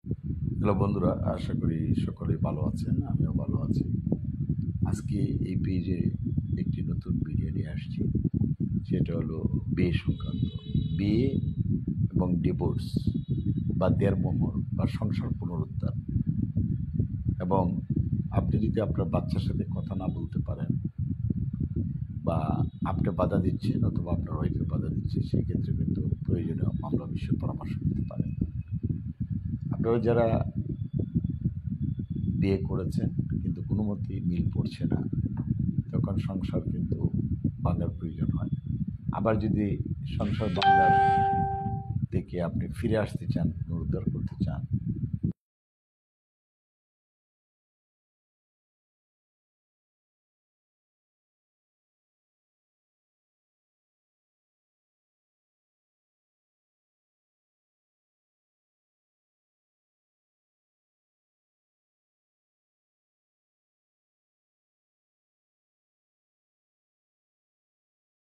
Hello বন্ধুরা, আশা করি সকলেই ভালো আছেন। আমিও ভালো আছি। আজকে এই পেজে একটি নতুন ভিডিও নিয়ে আসছি। সেটা হলো বিয়ে সংক্রান্ত। বিয়ে এবং ডিভোর্স বা দেড়মোহর বা সংসার পুনরুদ্ধার। এবং আপনি যদি আপনার বাচ্চার সাথে কথা না বলতে পারেন বা আপনি বাধা দিচ্ছেন অথবা আপনার ওয়াইফে বাধা দিচ্ছে, সেই ক্ষেত্রে কিন্তু প্রয়োজনীয় মামলা বিষয়ে পরামর্শ নিতে পারেন। আপনারা যারা বিয়ে করেছেন কিন্তু কোনো মতেই মিল পড়ছে না, তখন সংসার কিন্তু ভাঙার প্রয়োজন হয়। আবার যদি সংসার ভাঙার থেকে আপনি ফিরে আসতে চান, পুনরুদ্ধার করতে চান,